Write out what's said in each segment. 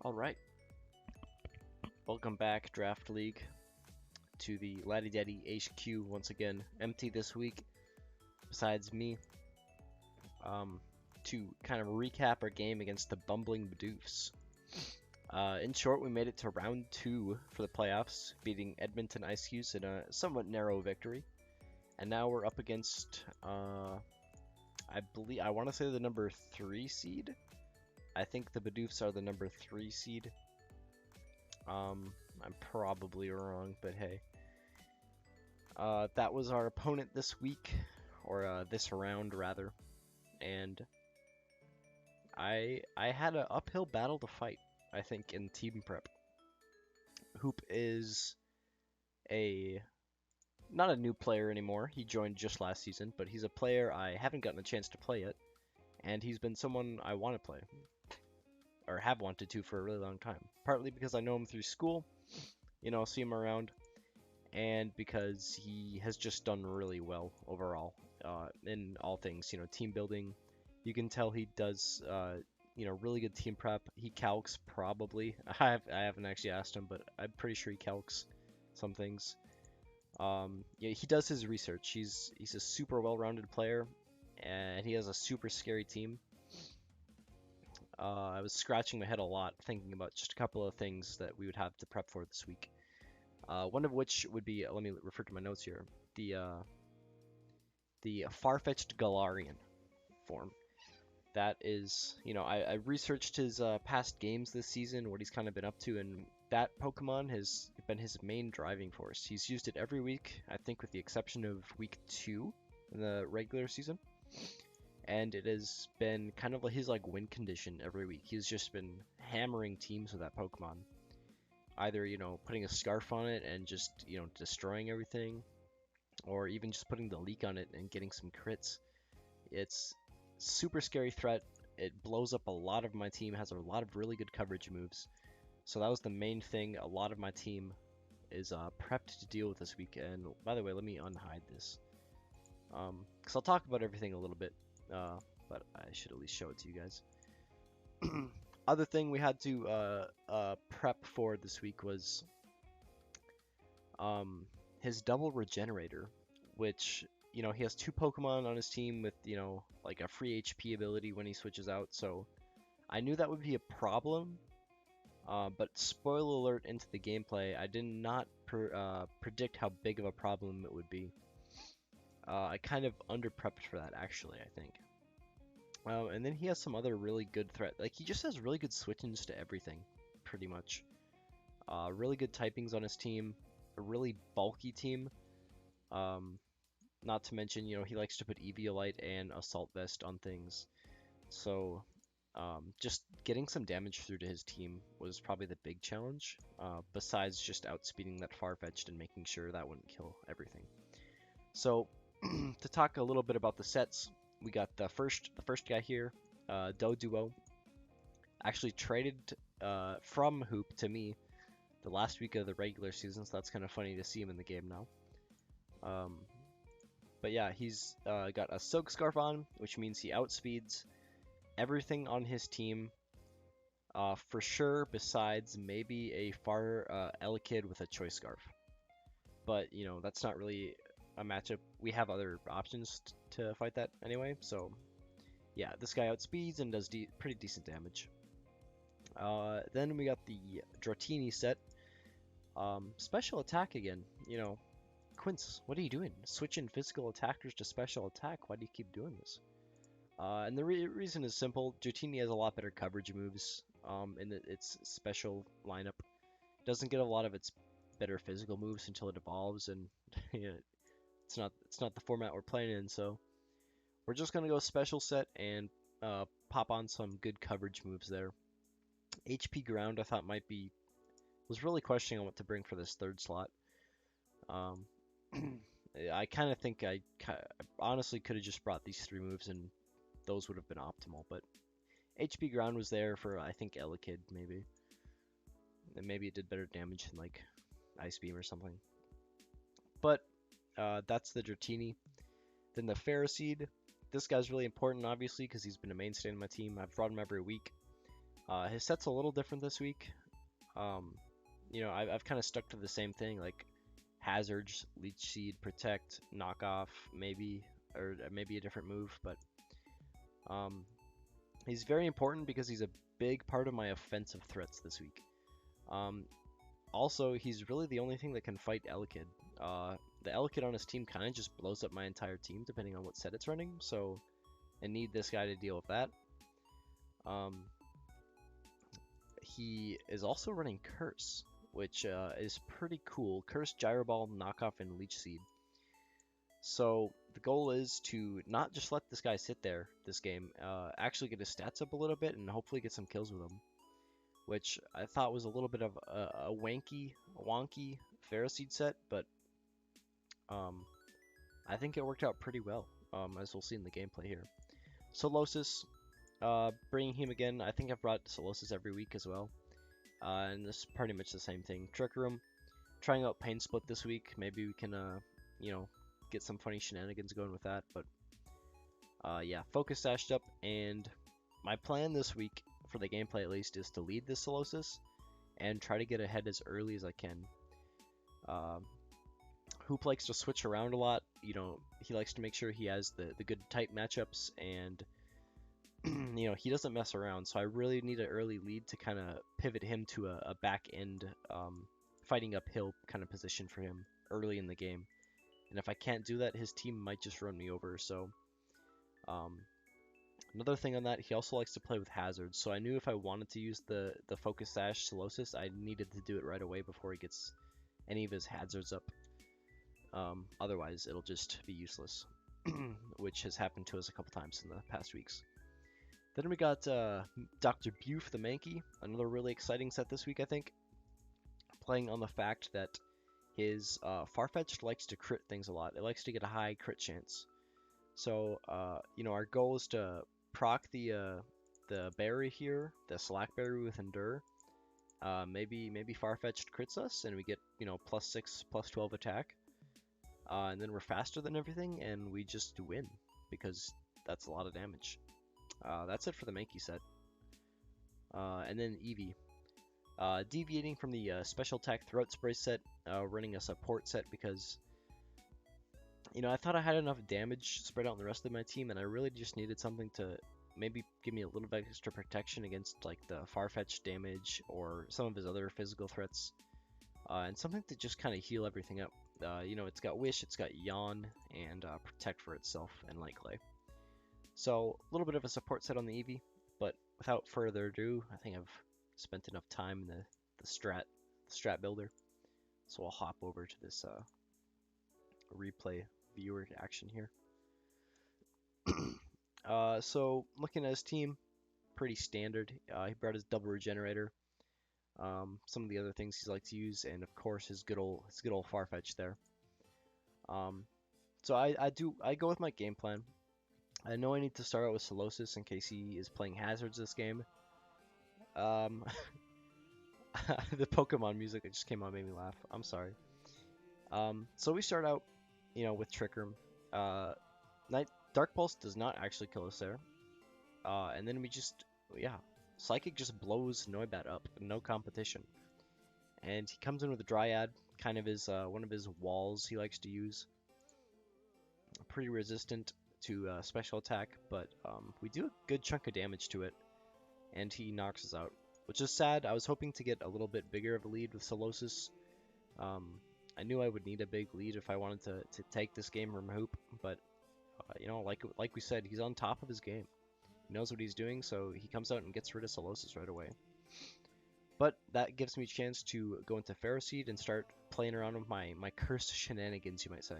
Alright, welcome back, Draft League, to the Latty Daddies HQ once again. Empty this week, besides me, to kind of recap our game against the Bumbling Bidoofs. In short, we made it to round 2 for the playoffs, beating Edmonton Ice Cubes in a somewhat narrow victory. And now we're up against, I want to say the number 3 seed. I think the Bidoofs are the number 3 seed. I'm probably wrong, but hey. That was our opponent this week, or this round rather, and I had an uphill battle to fight, I think, in team prep. Hoop is not a new player anymore. He joined just last season, but he's a player I haven't gotten a chance to play yet, and he's been someone I want to play, or have wanted to for a really long time. Partly because I know him through school, see him around, and because he has just done really well overall in all things, team building. You can tell he does, really good team prep. He calcs probably. I haven't actually asked him, but I'm pretty sure he calcs some things. Yeah, he does his research. He's a super well-rounded player, and he has a super scary team. I was scratching my head a lot thinking about just a couple of things that we would have to prep for this week. One of which would be, let me refer to my notes here, the far-fetched Galarian form. That is, I researched his past games this season, what he's kind of been up to, and that Pokemon has been his main driving force. He's used it every week, I think with the exception of week 2 in the regular season. And it has been kind of his win condition every week. He's just been hammering teams with that Pokemon. Either, putting a scarf on it and just, destroying everything, or even just putting the leak on it and getting some crits. It's super scary threat. It blows up a lot of my team, has a lot of really good coverage moves. So that was the main thing a lot of my team is prepped to deal with this week. And by the way, let me unhide this. Because I'll talk about everything a little bit. But I should at least show it to you guys. Other thing we had to prep for this week was his double regenerator, which he has 2 Pokemon on his team with a free HP ability when he switches out. So I knew that would be a problem, but spoiler alert into the gameplay, I did not predict how big of a problem it would be. I kind of under-prepped for that, actually, I think. And then he has some other really good threat. He just has really good switch-ins to everything, pretty much. Really good typings on his team. A really bulky team. Not to mention, he likes to put Eevee and Assault Vest on things. So, just getting some damage through to his team was probably the big challenge. Besides just outspeeding that Farfetch'd and making sure that wouldn't kill everything. So, to talk a little bit about the sets, we got the first guy here, Doduo. Actually traded from Hoop to me the last week of the regular season, so that's kind of funny to see him in the game now. But yeah, he's got a Silk Scarf on, which means he outspeeds everything on his team, for sure, besides maybe a Far Elekid with a Choice Scarf. But, that's not really a matchup. We have other options to fight that anyway, so yeah, this guy outspeeds and does pretty decent damage. Then we got the Dratini set. Special attack again. Quince, what are you doing? Switching physical attackers to special attack. Why do you keep doing this? And the reason is simple. Dratini has a lot better coverage moves in its special lineup. Doesn't get a lot of its better physical moves until it evolves, and it's not the format we're playing in, so we're just gonna go special set and pop on some good coverage moves there. HP ground I thought was really questioning on what to bring for this 3rd slot. I kind of think I honestly could have just brought these 3 moves and those would have been optimal, but HP ground was there for, I think, Elekid maybe. And maybe it did better damage than Ice Beam or something. But that's the Dratini. Then the Ferroseed. This guy's really important, obviously, because he's been a mainstay in my team. I've brought him every week. His set's a little different this week. You know, I've kind of stuck to the same thing, like hazards, leech seed, protect, knock off, maybe, or maybe a different move, but um, he's very important because he's a big part of my offensive threats this week. Also, he's really the only thing that can fight Elekid. The Elekid on his team kind of just blows up my entire team depending on what set it's running, so I need this guy to deal with that. He is also running Curse, which is pretty cool. Curse, Gyro Ball, Knockoff, and Leech Seed. So the goal is to not just let this guy sit there this game, actually get his stats up a little bit and hopefully get some kills with him. Which I thought was a little bit of a wonky Ferroseed set, but I think it worked out pretty well, as we'll see in the gameplay here. Solosis, bringing him again. I think I've brought Solosis every week as well, and this is pretty much the same thing. Trick Room, trying out Pain Split this week. Maybe we can, you know, get some funny shenanigans going with that. But yeah, focus stashed up, and my plan this week, for the gameplay at least, is to lead this Solosis and try to get ahead as early as I can. Hoop likes to switch around a lot. You know, he likes to make sure he has the good type matchups, and you know, he doesn't mess around. So I really need an early lead to kind of pivot him to a back end, fighting uphill kind of position for him early in the game. And if I can't do that, his team might just run me over. So another thing on that, he also likes to play with hazards. So I knew if I wanted to use the focus sash Solosis, I needed to do it right away before he gets any of his hazards up. Otherwise, it'll just be useless, which has happened to us a couple times in the past weeks. Then we got Dr. Bidoofs the Mankey, another really exciting set this week, I think, playing on the fact that his Farfetch'd likes to crit things a lot. It likes to get a high crit chance. So, you know, our goal is to proc the berry here, the Slack berry with Endure. Maybe Farfetch'd crits us, and we get, you know, +6, +12 attack. And then we're faster than everything, and we just win, because that's a lot of damage. That's it for the Mankey set. And then Eevee. Deviating from the special attack throat spray set, running a support set because, you know, I thought I had enough damage spread out on the rest of my team, and I really just needed something to maybe give me a little bit extra protection against like the Farfetch'd damage or some of his other physical threats, and something to just kind of heal everything up. You know, it's got Wish, it's got Yawn, and Protect for itself, and Light Clay. So, a little bit of a support set on the Eevee, but without further ado, I think I've spent enough time in the strat builder. So I'll hop over to this replay viewer action here. So, looking at his team, pretty standard. He brought his double regenerator. Some of the other things he likes to use, and of course his good old Farfetch there. So I go with my game plan. I know I need to start out with Solosis in case he is playing hazards this game. The Pokemon music that just came on made me laugh. I'm sorry. So we start out, you know, with Trick Room. Dark Pulse does not actually kill us there. And then we just, yeah, Psychic just blows Noibat up, no competition. And he comes in with a Dryad, kind of his one of his walls he likes to use. Pretty resistant to special attack, but we do a good chunk of damage to it, and he knocks us out, which is sad. I was hoping to get a little bit bigger of a lead with Solosis. I knew I would need a big lead if I wanted to take this game from Hoop, but you know, like we said, he's on top of his game. He knows what he's doing, so he comes out and gets rid of Solosis right away. But that gives me a chance to go into Ferroseed and start playing around with my cursed shenanigans, you might say.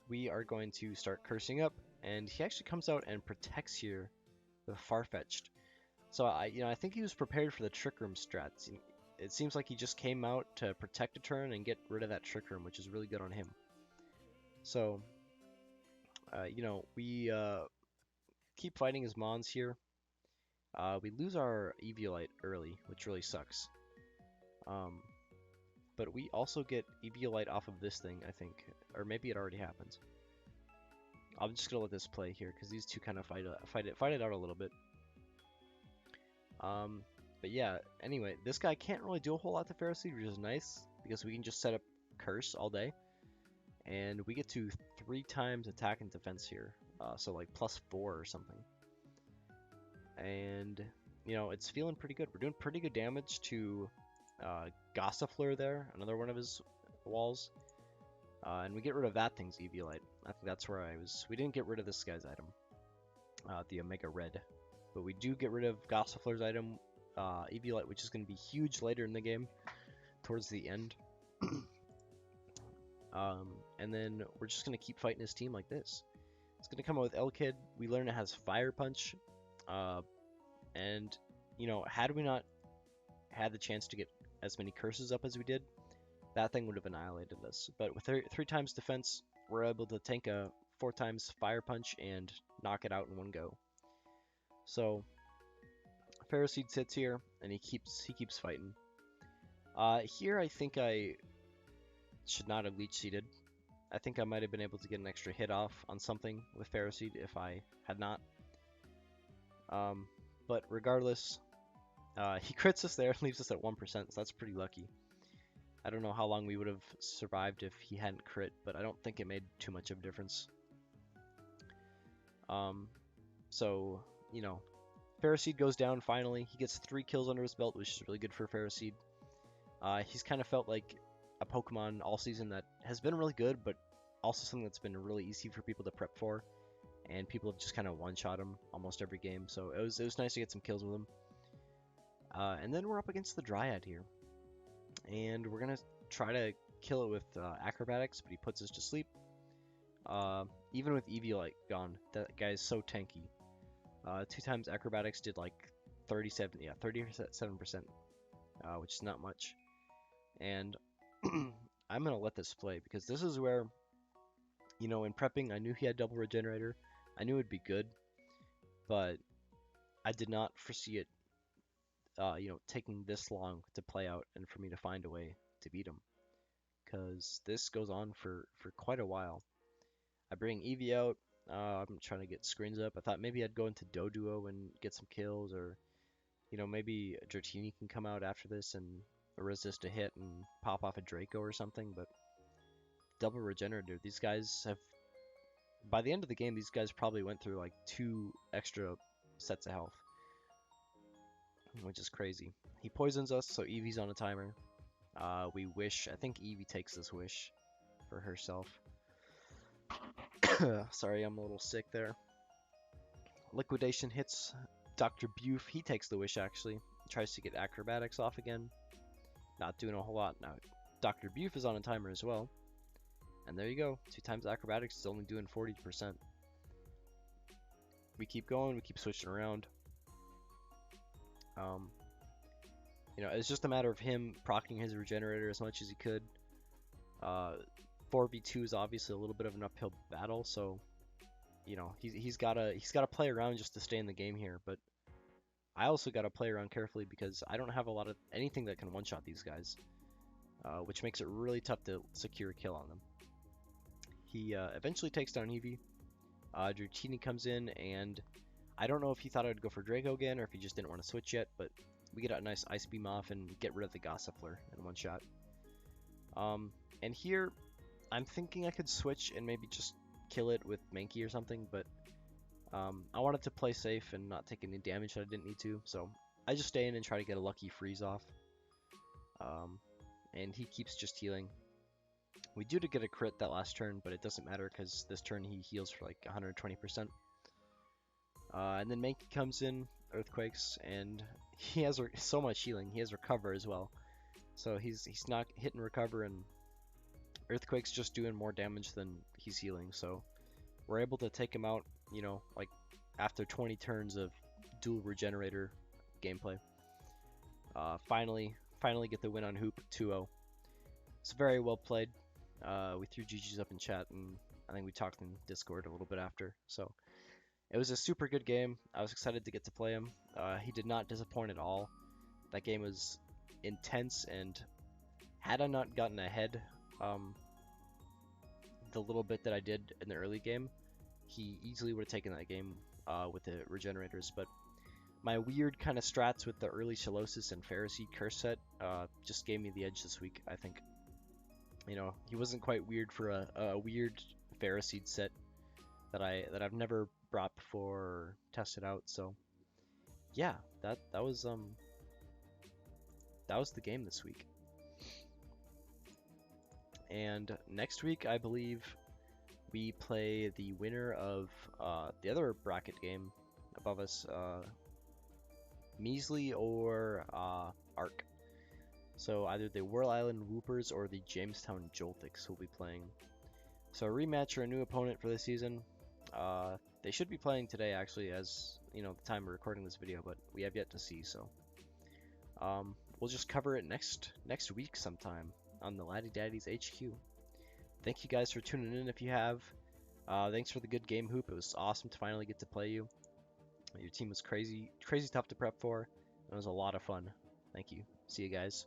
We are going to start cursing up, and he actually comes out and protects here with Farfetch'd. So I think he was prepared for the Trick Room strats. It seems like he just came out to protect a turn and get rid of that Trick Room, which is really good on him. So, you know, we keep fighting his Mons here. We lose our Eviolite early, which really sucks. But we also get Eviolite off of this thing, I think. Or maybe it already happened. I'm just going to let this play here, because these two kind of fight it out a little bit. But yeah, anyway, this guy can't really do a whole lot to Ferroseed, which is nice, because we can just set up Curse all day. And we get to 3 times attack and defense here. So like +4 or something. And, you know, it's feeling pretty good. We're doing pretty good damage to Gossifleur there, another one of his walls. And we get rid of that thing's Eevee Light. I think that's where I was. We didn't get rid of this guy's item, the Omega Red. But we do get rid of Gossifleur's item, Eevee Light, which is going to be huge later in the game, towards the end. And then we're just going to keep fighting his team like this. It's going to come out with L-Kid. We learn it has Fire Punch. And, you know, had we not had the chance to get as many curses up as we did, that thing would have annihilated us. But with 3 times defense, we're able to tank a 4 times Fire Punch and knock it out in one go. So, Ferroseed sits here, and he keeps fighting. Here I think I should not have Leech Seeded. I think I might have been able to get an extra hit off on something with Ferroseed if I had not. But regardless, he crits us there and leaves us at 1%, so that's pretty lucky. I don't know how long we would have survived if he hadn't crit, but I don't think it made too much of a difference. So, you know, Ferroseed goes down finally. He gets 3 kills under his belt, which is really good for Ferroseed. He's kind of felt like a Pokemon all season that has been really good, but also something that's been really easy for people to prep for. And people have just kind of one-shot him almost every game, so it was nice to get some kills with him. And then we're up against the Dryad here. And we're going to try to kill it with Acrobatics, but he puts us to sleep. Even with Eevee Light gone, that guy is so tanky. 2 times Acrobatics did like 37%, which is not much. And I'm going to let this play, because this is where, you know, in prepping, I knew he had double regenerator. I knew it'd be good, but I did not foresee it, you know, taking this long to play out and for me to find a way to beat him. Because this goes on for quite a while. I bring Eevee out. I'm trying to get screens up. I thought maybe I'd go into Doduo and get some kills, or, you know, maybe Dratini can come out after this and resist a hit and pop off a Draco or something, but double regenerator. These guys have, by the end of the game, these guys probably went through like 2 extra sets of health, which is crazy. He poisons us, so Eevee's on a timer. We wish. I think Eevee takes this wish for herself. Sorry, I'm a little sick there. Liquidation hits Dr. Buf. He takes the wish, actually. Tries to get Acrobatics off again. Not doing a whole lot. Now, Dr. Buf is on a timer as well. And there you go. 2 times Acrobatics is only doing 40%. We keep going. We keep switching around. You know, it's just a matter of him proccing his regenerator as much as he could. 4v2 is obviously a little bit of an uphill battle, so, you know, he's gotta play around just to stay in the game here. But I also gotta play around carefully, because I don't have a lot of anything that can one-shot these guys, which makes it really tough to secure a kill on them. He eventually takes down Eevee. Dratini comes in, and I don't know if he thought I would go for Draco again, or if he just didn't want to switch yet, but we get a nice Ice Beam off and get rid of the Gossifleur in one shot. And here, I'm thinking I could switch and maybe just kill it with Mankey or something, but I wanted to play safe and not take any damage that I didn't need to, so I just stay in and try to get a lucky freeze off. And he keeps just healing. We do get a crit that last turn, but it doesn't matter, because this turn he heals for like 120%. And then Mankey comes in, Earthquakes, and he has so much healing. He has Recover as well. So he's not hitting Recover, and Earthquake's just doing more damage than he's healing. So we're able to take him out, you know, like after 20 turns of dual regenerator gameplay. Finally get the win on Hoop 2-0. It's very well played. We threw GG's up in chat, and I think we talked in Discord a little bit after. So it was a super good game. I was excited to get to play him. He did not disappoint at all. That game was intense, and had I not gotten ahead the little bit that I did in the early game, he easily would have taken that game with the regenerators. But My weird kind of strats with the early Solosis and Ferroseed curse set just gave me the edge this week, I think. You know, he wasn't quite weird for a weird Ferroseed set that I've never brought before or tested out. So yeah, that was the game this week. And next week, I believe we play the winner of the other bracket game above us, Measly or Ark. So either the Whirl Island Whoopers or the Jamestown Joltics will be playing. So a rematch or a new opponent for this season. They should be playing today, actually, as you know, the time we're recording this video, but we have yet to see. So we'll just cover it next week sometime on the Latty Daddies HQ. Thank you guys for tuning in. If you have, thanks for the good game, Hoop. It was awesome to finally get to play you. Your team was crazy tough to prep for. It was a lot of fun. Thank you. See you guys.